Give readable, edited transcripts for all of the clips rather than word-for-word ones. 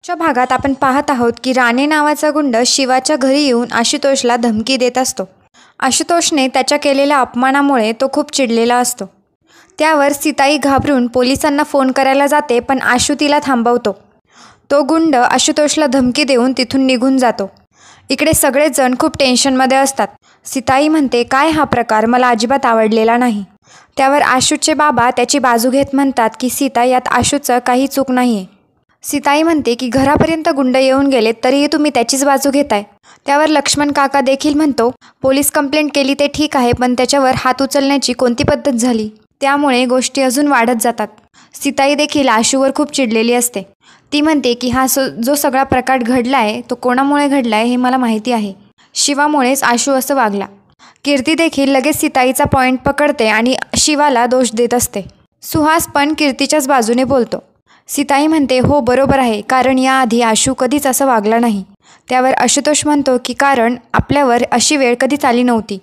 च्या भागात आपण पाहत आहोत की राणे नावाचा गुंड शिवाच्या घरी येऊन आशुतोषला धमकी देत असतो. आशुतोषने त्याच्या केलेल्या अपमानामुळे तो खूप चिडलेला असतो. त्यावर सीताई घाबरून पोलिसांना फोन करायला जाते, पण आशू तिला थांबवतो. तो गुंड आशुतोषला धमकी देऊन तिथून निघून जातो. इकडे सगळेच जण खूप टेन्शनमध्ये असतात. सीताई म्हणते, काय हा प्रकार मला अजिबात आवडलेला नाही. त्यावर आशूचे बाबा त्याची बाजू घेत म्हणतात की सीता, यात आशूचं काही चूक नाही आहे. सीताई म्हणते की घरापर्यंत गुंड येऊन गेले तरीही तुम्ही त्याचीच बाजू घेताय. त्यावर लक्ष्मण काका देखील म्हणतो, पोलीस कंप्लेंट केली ते ठीक आहे, पण त्याच्यावर हात उचलण्याची कोणती पद्धत झाली, त्यामुळे गोष्टी अजून वाढत जातात. सीताई देखील आशूवर खूप चिडलेली असते. ती म्हणते की जो सगळा प्रकार घडला आहे तो कोणामुळे घडला आहे हे मला माहिती आहे. शिवामुळेच आशू असं वागला. कीर्ती देखील लगेच सीताईचा पॉईंट पकडते आणि शिवाला दोष देत असते. सुहास पण कीर्तीच्याच बाजूने बोलतो. सीताई म्हणते, हो बरोबर आहे, कारण याआधी आशू कधीच असं वागला नाही. त्यावर आशुतोष म्हणतो की कारण आपल्यावर अशी वेळ कधीच आली नव्हती.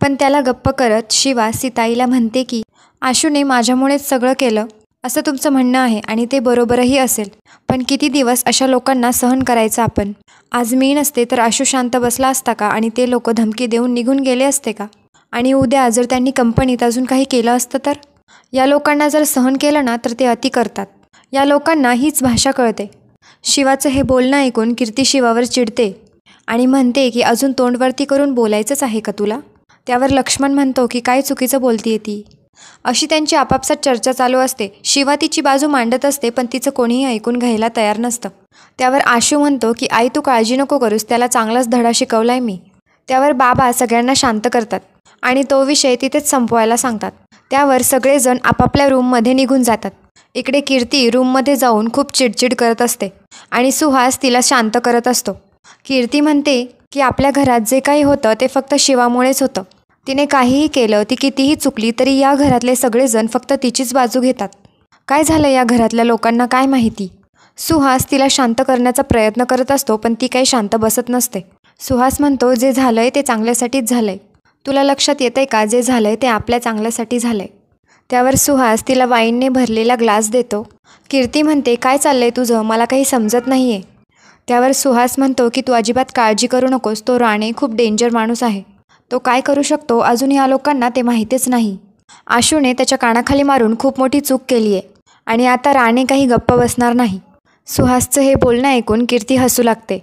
पण त्याला गप्प करत शिवा सीताईला म्हणते की आशूने माझ्यामुळेच सगळं केलं असं तुमचं म्हणणं आहे आणि ते बरोबरही असेल, पण किती दिवस अशा लोकांना सहन करायचं आपण. आज मी नसते तर आशू शांत बसला असता का आणि ते लोक धमकी देऊन निघून गेले असते का? आणि उद्या जर त्यांनी कंपनीत अजून काही केलं असतं तर? या लोकांना जर सहन केलं ना तर ते अति करतात. या लोकांना हीच भाषा कळते. शिवाचं हे बोलणं ऐकून कीर्ती शिवावर चिडते आणि म्हणते की अजून तोंडवरती करून बोलायचंच आहे का तुला? त्यावर लक्ष्मण म्हणतो की काय चुकीचं बोलतीये ती. अशी त्यांची आपापसात चर्चा चालू असते. शिवा तिची बाजू मांडत असते, पण तिचं कोणीही ऐकून घ्यायला तयार नसतं. त्यावर आशू म्हणतो की आई तू काळजी नको करूस, त्याला चांगलाच धडा शिकवलाय मी. त्यावर बाबा सगळ्यांना शांत करतात आणि तो विषय तिथेच संपवायला सांगतात. त्यावर सगळेजण आपापल्या रूममध्ये निघून जातात. इकडे कीर्ती रूममध्ये जाऊन खूप चिडचिड करत असते आणि सुहास तिला शांत करत असतो. कीर्ती म्हणते की आपल्या घरात जे काही होतं ते फक्त शिवामुळेच होतं. तिने काहीही केलं, ती कितीही चुकली तरी या घरातले सगळेजण फक्त तिचीच बाजू घेतात. काय झालं या घरातल्या लोकांना काय माहिती. सुहास तिला शांत करण्याचा प्रयत्न करत असतो, पण ती काही शांत बसत नसते. सुहास म्हणतो, जे झालंय ते चांगल्यासाठीच झालंय. तुला लक्षात येतंय का, जे झालंय ते आपल्या चांगल्यासाठी झालंय. त्यावर सुहास तिला वाईनने भरलेला ग्लास देतो. कीर्ती म्हणते, काय चाललंय तुझं, मला काही समजत नाही आहे. त्यावर सुहास म्हणतो की तू अजिबात काळजी करू नकोस, तो राणे खूप डेंजर माणूस आहे. तो काय करू शकतो अजून या लोकांना ते माहितीच नाही. आशूने त्याच्या कानाखाली मारून खूप मोठी चूक केली आहे आणि आता राणे काही गप्प बसणार नाही. सुहासचं हे बोलणं ऐकून कीर्ती हसू लागते.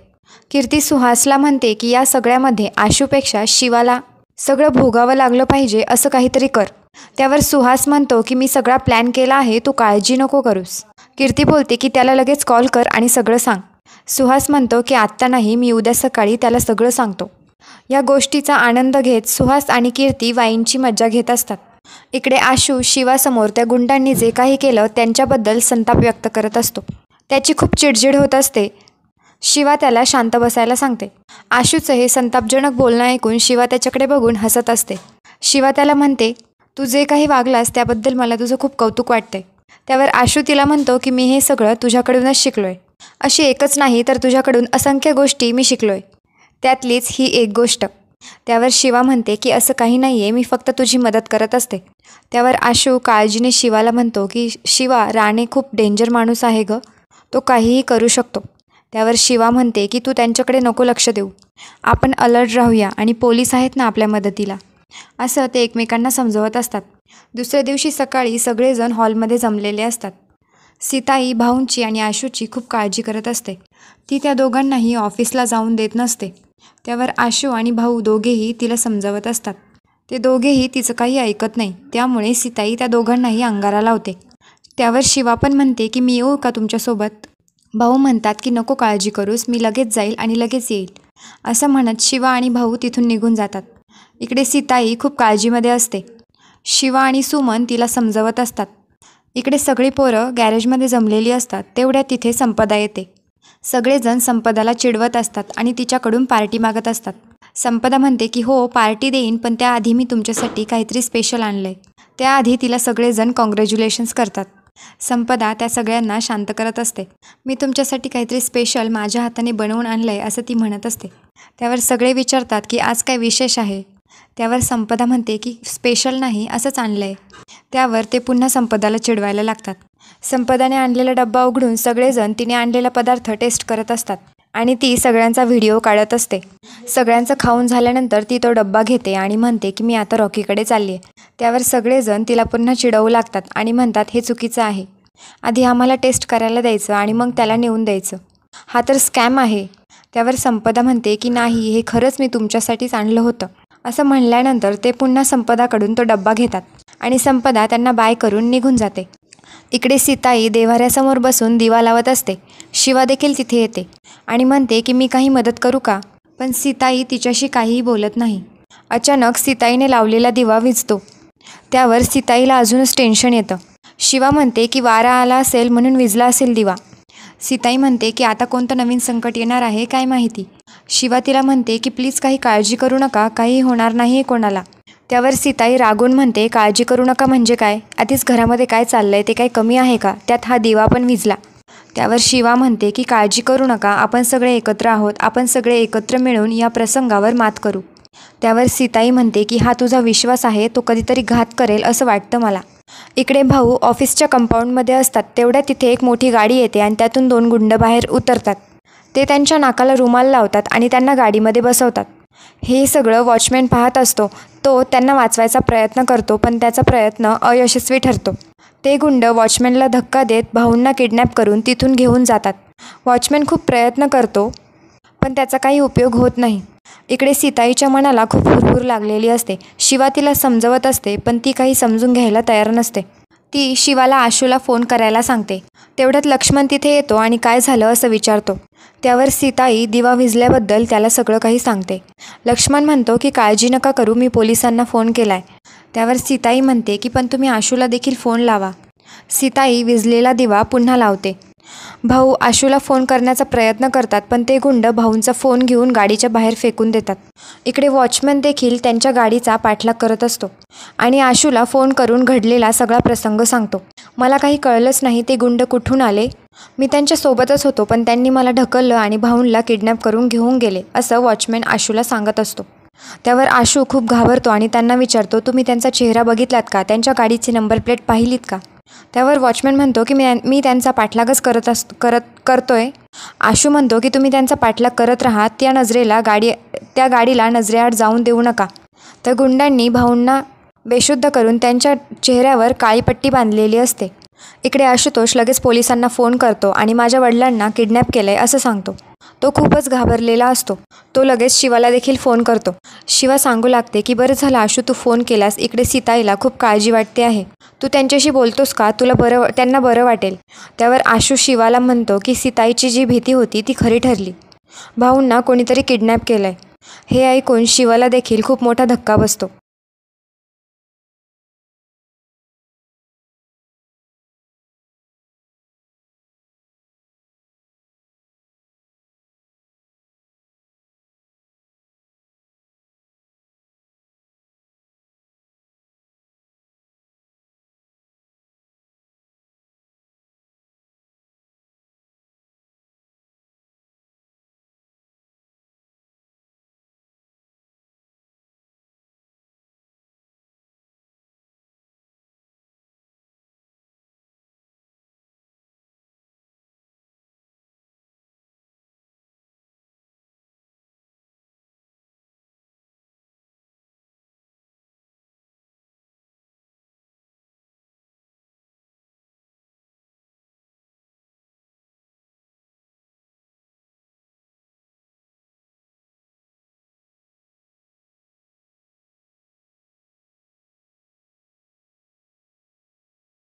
कीर्ती सुहासला म्हणते की या सगळ्यामध्ये आशूपेक्षा शिवाला सगळं भोगावं लागलं पाहिजे, असं काहीतरी कर. त्यावर सुहास म्हणतो की मी सगळा प्लॅन केला आहे, तू काळजी नको करूस. कीर्ती बोलते की त्याला लगेच कॉल कर आणि सगळं सांग. सुहास म्हणतो की आत्ता नाही, मी उद्या सकाळी त्याला सगळं सांगतो. या गोष्टीचा आनंद घेत सुहास आणि कीर्ती वाईनची मज्जा घेत असतात. इकडे आशू शिवासमोर त्या गुंडांनी जे काही केलं त्यांच्याबद्दल संताप व्यक्त करत असतो. त्याची खूप चिडचिड होत असते. शिवा त्याला शांत बसायला सांगते. आशूचं हे संतापजनक बोलणं ऐकून शिवा त्याच्याकडे बघून हसत असते. शिवा त्याला म्हणते, तू जे काही वागलास त्याबद्दल मला तुझं खूप कौतुक वाटतंय. त्यावर आशू तिला म्हणतो की मी हे सगळं तुझ्याकडूनच शिकलोय. अशी एकच नाही तर तुझ्याकडून असंख्य गोष्टी मी शिकलोय, त्यातलीच ही एक गोष्ट. त्यावर शिवा म्हणते की असं काही नाही आहे, मी फक्त तुझी मदत करत असते. त्यावर आशू काळजीने शिवाला म्हणतो की शिवा, राणे खूप डेंजर माणूस आहे गं, तो काहीही करू शकतो. त्यावर शिवा म्हणते की तू त्यांच्याकडे नको लक्ष देऊ, आपण अलर्ट राहूया आणि पोलीस आहेत ना आपल्या मदतीला. असं ते एकमेकांना समजवत असतात. दुसऱ्या दिवशी सकाळी सगळेजण हॉलमध्ये जमलेले असतात. सीताई भाऊंची आणि आशूची खूप काळजी करत असते. ती त्या दोघांनाही ऑफिसला जाऊन देत नसते. त्यावर आशू आणि भाऊ दोघेही तिला समजावत असतात. ते दोघेही तिचं काही ऐकत नाही, त्यामुळे सीताई त्या दोघांनाही अंगारा लावते. त्यावर शिवा पण म्हणते की मी येऊ का तुमच्यासोबत. भाऊ म्हणतात की नको काळजी करूस, मी लगेच जाईल आणि लगेच येईल. असं म्हणत शिवा आणि भाऊ तिथून निघून जातात. इकडे सीताई खूप काळजीमध्ये असते. शिवा आणि सुमन तिला समजवत असतात. इकडे सगळी पोरं गॅरेजमध्ये जमलेली असतात. तेवढ्या तिथे संपदा येते. सगळेजण संपदाला चिडवत असतात आणि तिच्याकडून पार्टी मागत असतात. संपदा म्हणते की हो पार्टी देईन, पण त्याआधी मी तुमच्यासाठी काहीतरी स्पेशल आणलंय. त्याआधी तिला सगळेजण कॉंग्रॅच्युलेशन्स करतात. संपदा त्या सगळ्यांना शांत करत असते. मी तुमच्यासाठी काहीतरी स्पेशल माझ्या हाताने बनवून आणलंय असं ती म्हणत असते. त्यावर सगळे विचारतात की आज काय विशेष आहे. त्यावर संपदा म्हणते की स्पेशल नाही, असंच आणलं आहे. त्यावर ते पुन्हा संपदाला चिडवायला लागतात. संपदाने आणलेला डब्बा उघडून सगळेजण तिने आणलेला पदार्थ टेस्ट करत असतात आणि ती सगळ्यांचा व्हिडिओ काढत असते. सगळ्यांचं खाऊन झाल्यानंतर ती तो डब्बा घेते आणि म्हणते की मी आता रॉकीकडे चालली आहे. त्यावर सगळेजण तिला पुन्हा चिडवू लागतात आणि म्हणतात हे चुकीचं आहे. आधी आम्हाला टेस्ट करायला द्यायचं आणि मग त्याला नेऊन द्यायचं. हा तर स्कॅम आहे. त्यावर संपदा म्हणते की नाही, हे खरंच मी तुमच्यासाठीच आणलं होतं. असं म्हणल्यानंतर ते पुन्हा संपदाकडून तो डब्बा घेतात आणि संपदा त्यांना बाय करून निघून जाते. इकडे सीताई देव्हाऱ्यासमोर बसून दिवा लावत असते. शिवा देखील तिथे येते आणि म्हणते की मी काही मदत करू का, पण सीताई तिच्याशी काहीही बोलत नाही. अचानक सीताईने लावलेला दिवा विझतो. त्यावर सीताईला अजूनच टेन्शन येतं. शिवा म्हणते की वारा आला असेल म्हणून विझला असेल दिवा. सीताई म्हणते की आता कोणतं नवीन संकट येणार आहे काय माहिती. शिवा तिला म्हणते की प्लीज काही काळजी करू नका, काही होणार नाही आहे कोणाला. त्यावर सीताई रागून म्हणते काळजी करू नका म्हणजे काय, आधीच घरामध्ये काय चाललंय ते काही कमी आहे का, त्यात हा दिवा पण विझला. त्यावर शिवा म्हणते की काळजी करू नका, आपण सगळे एकत्र आहोत, आपण सगळे एकत्र मिळून या प्रसंगावर मात करू. त्यावर सीताई म्हणते की हा तुझा विश्वास आहे, तो कधीतरी घात करेल असं वाटतं मला. इकडे भाऊ ऑफिसच्या कंपाऊंडमध्ये असतात. तेवढ्या तिथे एक मोठी गाडी येते आणि त्यातून 2 गुंड बाहेर उतरतात. ते त्यांच्या नाकाला रुमाल लावतात आणि त्यांना गाडीमध्ये बसवतात. हे सगळं वॉचमॅन पाहत असतो. तो त्यांना वाचवायचा प्रयत्न करतो पण त्याचा प्रयत्न अयशस्वी ठरतो. ते गुंड वॉचमॅनला धक्का देत भाऊंना किडनॅप करून तिथून घेऊन जातात. वॉचमॅन खूप प्रयत्न करतो पण त्याचा काही उपयोग होत नाही. इकडे सीताईच्या मनाला खूप हुरहुर लागलेली असते. शिवा तिला समजवत असते पण ती काही समजून घ्यायला तयार नसते. ती शिवाला आशूला फोन करायला सांगते. तेवढ्यात लक्ष्मण तिथे येतो आणि काय झालं असं विचारतो. त्यावर सीताई दिवा विझल्याबद्दल त्याला सगळं काही सांगते. लक्ष्मण म्हणतो की काळजी नका करू, मी पोलिसांना फोन केलाय. त्यावर सीताई म्हणते की पण तुम्ही आशूला देखील फोन लावा. सीताई विझलेला दिवा पुन्हा लावते. भाऊ आशूला फोन करण्याचा प्रयत्न करतात पण ते गुंड भाऊंचा फोन घेऊन गाडीच्या बाहेर फेकून देतात. इकडे वॉचमॅन देखील त्यांच्या गाडीचा पाठलाग करत असतो आणि आशूला फोन करून घडलेला सगळा प्रसंग सांगतो. मला काही कळलंच नाही ते गुंड कुठून आले, मी त्यांच्यासोबतच होतो पण त्यांनी मला ढकललं आणि भाऊंला किडनॅप करून घेऊन गेले असं वॉचमॅन आशूला सांगत असतो. त्यावर आशू खूप घाबरतो आणि त्यांना विचारतो तुम्ही त्यांचा चेहरा बघितलात का, त्यांच्या गाडीची नंबर प्लेट पाहिलीत का. त्यावर वॉचमॅन म्हणतो की मी त्यांचा पाठलागच करतोय. आशू म्हणतो की तुम्ही त्यांचा पाठलाग करत राहा, त्या गाडीला नजरेआड जाऊन देऊ नका. तर गुंडांनी भाऊंना बेशुद्ध करून त्यांच्या चेहऱ्यावर काळी पट्टी बांधलेली असते. इकडे आशुतोष लगेच पोलिसांना फोन करतो आणि माझ्या वडिलांना किडनॅप केलं आहे असं सांगतो. तो खूपच घाबरलेला असतो. तो लगेच शिवाला देखील फोन करतो. शिवा सांगू लागते की बरं झालं आशू तू फोन केलास, इकडे सीताईला खूप काळजी वाटते आहे, तू त्यांच्याशी बोलतोस का, त्यांना बरं वाटेल. त्यावर आशू शिवाला म्हणतो की सीताईची जी भीती होती ती खरी ठरली, भाऊंना कोणीतरी किडनॅप केलं आहे. हे ऐकून शिवाला देखील खूप मोठा धक्का बसतो.